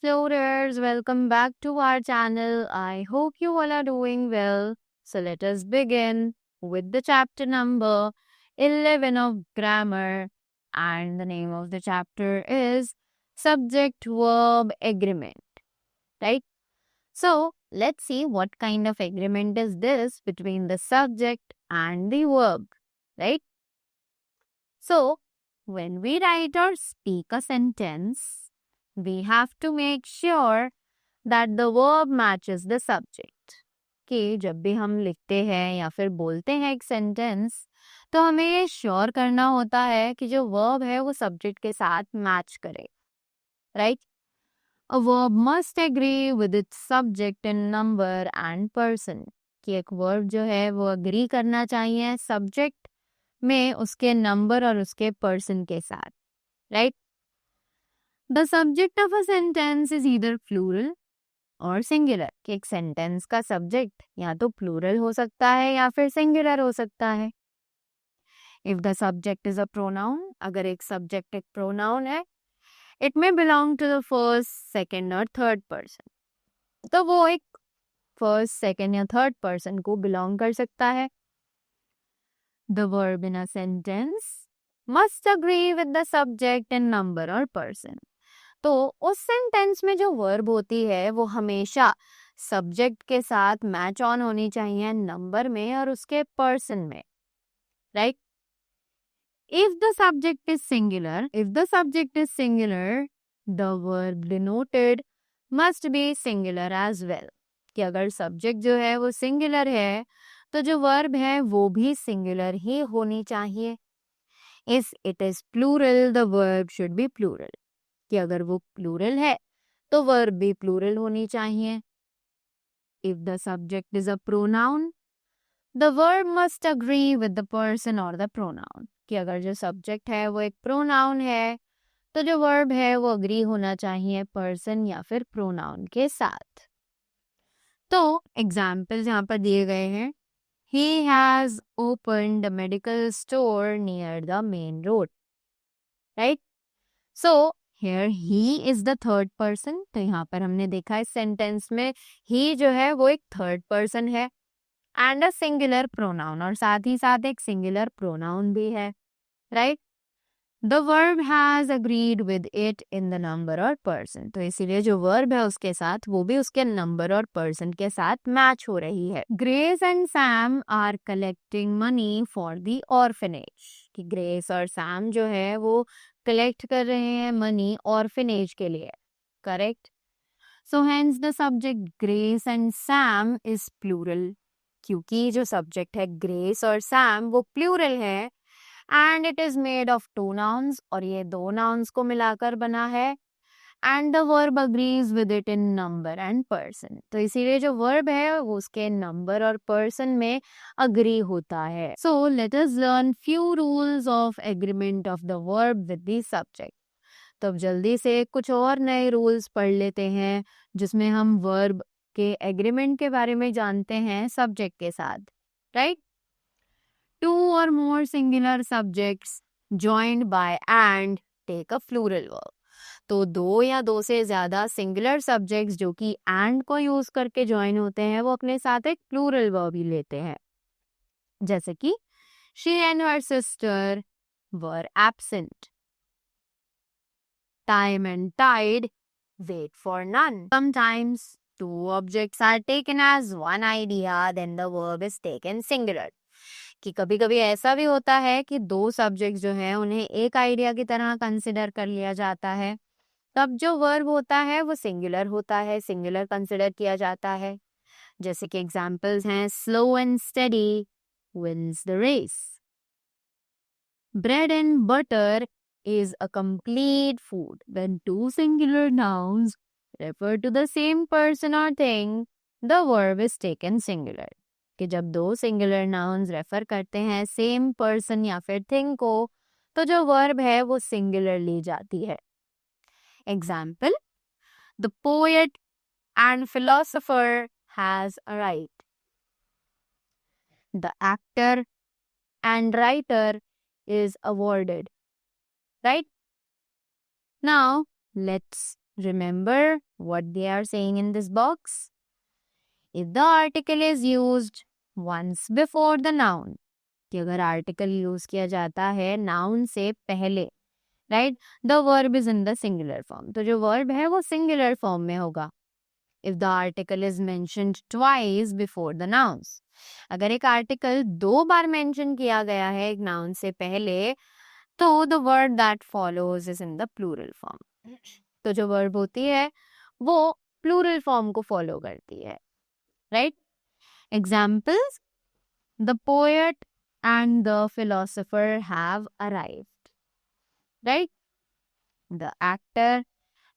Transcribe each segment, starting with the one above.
explorers, welcome back to our channel. I hope you all are doing well. So let us begin with the chapter number 11 of grammar, and the name of the chapter is subject verb agreement, right? So let's see what kind of agreement is this between the subject and the verb, right? So when we write or speak a sentence, we have to make sure that the verb matches the subject. कि जब भी हम लिखते हैं या फिर बोलते हैं एक सेंटेंस, तो हमें ये श्योर करना होता है कि जो वर्ब है वो सब्जेक्ट के साथ मैच करे, right? A verb must agree with its subject in number and person, कि एक वर्ब जो है वो अग्री करना चाहिए सब्जेक्ट में उसके नंबर और उसके पर्सन के साथ, right? The subject of a sentence is either plural और सिंगुलर, कि एक सेंटेंस का सब्जेक्ट या तो प्लूरल हो सकता है या फिर सिंगुलर हो सकता है. If the subject is a pronoun, अगर एक सब्जेक्ट एक प्रोनाउन है, it may belong to the first, second और थर्ड पर्सन, तो वो एक फर्स्ट, सेकंड या थर्ड पर्सन को बिलोंग कर सकता है. The verb in a sentence must agree with the subject in number और पर्सन, तो उस सेंटेंस में जो वर्ब होती है वो हमेशा सब्जेक्ट के साथ मैच ऑन होनी चाहिए नंबर में और उसके पर्सन में, right? If the subject is singular, the verb denoted must be singular as well, कि अगर सब्जेक्ट जो है वो सिंगुलर है तो जो वर्ब है वो भी सिंगुलर ही होनी चाहिए. If it is plural, the verb should be plural, कि अगर वो प्लूरल है तो वर्ब भी प्लूरल होनी चाहिए. If the subject is a pronoun, the verb must agree with the person और द प्रोनाउन, कि अगर जो सब्जेक्ट है वो एक प्रोनाउन है तो जो वर्ब है वो अग्री होना चाहिए पर्सन या फिर प्रोनाउन के साथ. तो एग्जाम्पल्स यहाँ पर दिए गए हैं. He has opened a medical store near the main road, right? So here he is the third person. तो यहाँ पर हमने देखा इस सेंटेंस में he जो है वो एक थर्ड पर्सन है and a singular pronoun, और साथ ही साथ एक singular pronoun भी है, right? The verb has agreed with it in the number और person, तो इसीलिए जो verb है उसके साथ वो भी उसके नंबर और person के साथ मैच हो रही है. Grace and Sam are collecting money for the orphanage, कि ग्रेस और सैम जो है वो कलेक्ट कर रहे हैं मनी ऑर्फिनेज के लिए, correct? So hence the subject Grace and Sam is plural, क्योंकि जो सब्जेक्ट है ग्रेस और सैम वो प्लूरल है and it is made of two nouns, और ये दो नाउन्स को मिलाकर बना है. And the verb agrees with it in number and person, तो इसीलिए जो वर्ब है वो उसके नंबर और पर्सन में अग्री होता है. So let us learn few rules of agreement of the verb with the subject. तो अब जल्दी से कुछ और नए रूल्स पढ़ लेते हैं जिसमें हम वर्ब के एग्रीमेंट के बारे में जानते हैं सब्जेक्ट के साथ, right? Two or more singular subjects joined by and take a plural verb. तो दो या दो से ज्यादा सिंगुलर सब्जेक्ट्स जो कि and को यूज करके ज्वाइन होते हैं वो अपने साथ एक प्लूरल वर्ब ही लेते हैं. जैसे कि she and her sister were absent. Time and tide wait for none. Sometimes two objects are taken as one idea, then the verb is taken singular. कि कभी कभी ऐसा भी होता है कि दो सब्जेक्ट जो है उन्हें एक आइडिया की तरह कंसिडर कर लिया जाता है, तब जो वर्ब होता है वो सिंगुलर होता है, सिंगुलर कंसिडर किया जाता है. जैसे कि एग्जांपल्स हैं slow and steady wins the race. Bread and butter is a complete food. When two singular nouns refer to the same person or thing, the verb is taken singular. कि जब दो singular nouns refer करते हैं same person या फिर thing को, तो जो वर्ब है वो सिंगुलर ली जाती है. Example, the poet and philosopher has arrived. The actor and writer is awarded. Right? Now, let's remember what they are saying in this box? If the article is used once before the noun, कि अगर article use किया जाता है noun से पहले, right, the verb is in the singular form, तो जो verb है वो सिंगुलर फॉर्म में होगा. If the article is mentioned twice before the nouns, अगर एक आर्टिकल 2 बार मेंशन किया गया है एक नाउन से पहले, तो the word that follows is in the plural form. तो जो वर्ब होती है वो प्लूरल फॉर्म को फॉलो करती है, right. Examples: the poet and the philosopher have arrived, right? The actor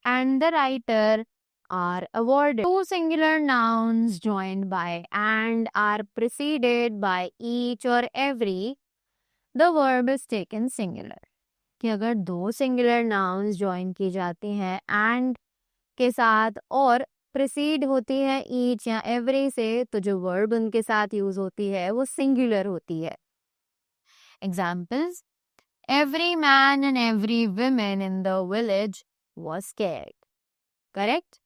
and the writer are awarded. Two singular nouns joined by and are preceded by each or every, the verb is taken singular. कि अगर 2 singular nouns join की जाती हैं and के साथ और precede होती है each या every से, तो जो verb उनके साथ यूज होती है वो singular होती है. Examples: every man and every woman in the village was scared. Correct?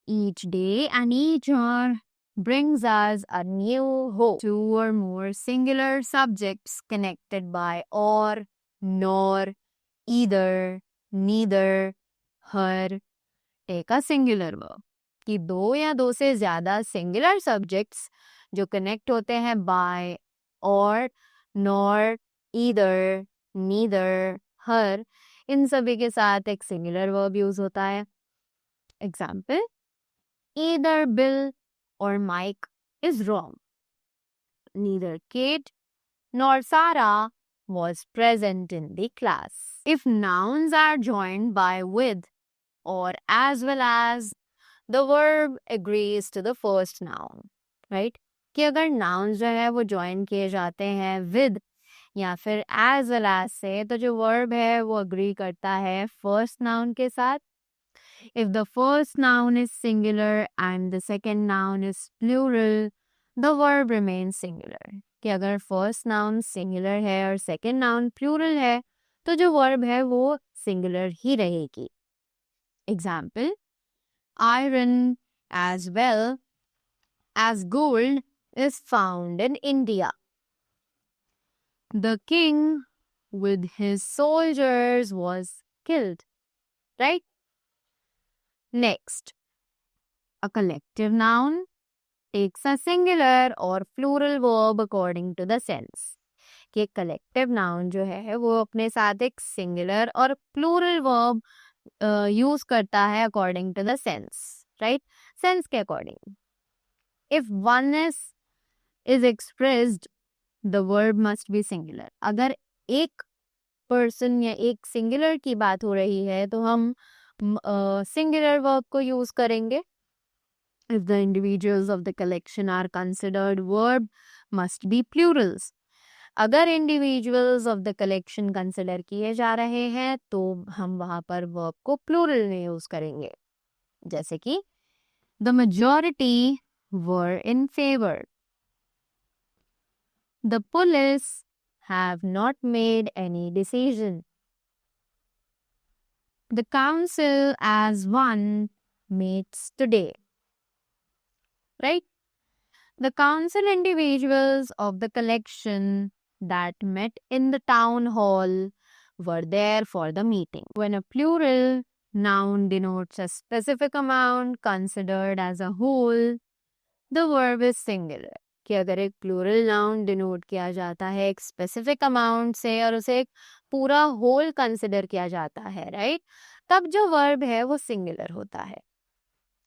Each day and each hour brings us a new hope. 2 or more singular subjects connected by or, nor, either, neither, her take a singular verb. कि 2 या 2 से ज्यादा singular subjects जो connect होते हैं by, or, nor, either, neither, her, इन सभी के साथ एक सिंगुलर वर्ब यूज होता है. Example: either Bill or Mike is wrong. Neither Kate nor Sarah was present in the class. If nouns are joined by with or as well as, the verb agrees to the first noun, right? कि अगर nouns जो है वो join किए जाते हैं with या फिर as well as से, तो जो verb है वो agree करता है first noun के साथ. If the first noun is singular and the second noun is plural, the verb remains singular. कि अगर first noun singular है और second noun plural है, तो जो verb है वो singular ही रहेगी. Example: iron as well as gold is found in India. The king with his soldiers was killed, right? Next, a collective noun takes a singular or plural verb according to the sense. कि एक collective noun जो है वो अपने साथ एक singular और plural verb use करता है according to the sense, right? Sense के according. If oneness is expressed, the verb must be singular. अगर एक person या एक singular की बात हो रही है तो हम singular verb को use करेंगे. If the individuals of the collection are considered, verb must be plurals. अगर individuals of the collection consider किए जा रहे हैं तो हम वहाँ पर verb को plural में use करेंगे. जैसे कि the majority were in favor. The police have not made any decision. The council as one meets today. Right? The council individuals of the collection that met in the town hall were there for the meeting. When a plural noun denotes a specific amount considered as a whole, the verb is singular. कि अगर एक plural noun denote किया जाता है एक specific amount से और उसे एक पूरा होल कंसिडर किया जाता है, राइट, तब जो वर्ब है वो सिंगुलर होता है.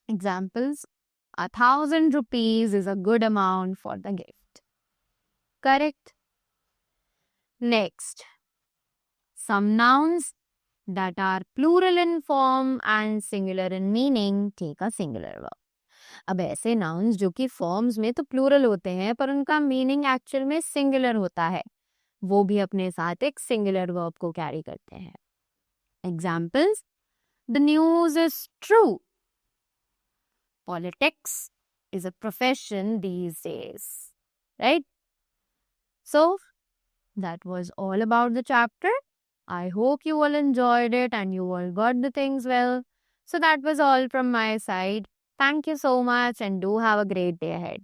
Examples: 1,000 rupees is a good amount for the gift. Correct? Next, some nouns that are plural in form and singular in meaning take a singular verb. अब ऐसे nouns जो कि forms में तो plural होते हैं पर उनका meaning actual में singular होता है, वो भी अपने साथ एक singular verb को carry करते हैं. Examples: the news is true. Politics is a profession these days, right? So, that was all about the chapter. I hope you all enjoyed it and you all got the things well. So that was all from my side. Thank you so much and do have a great day ahead.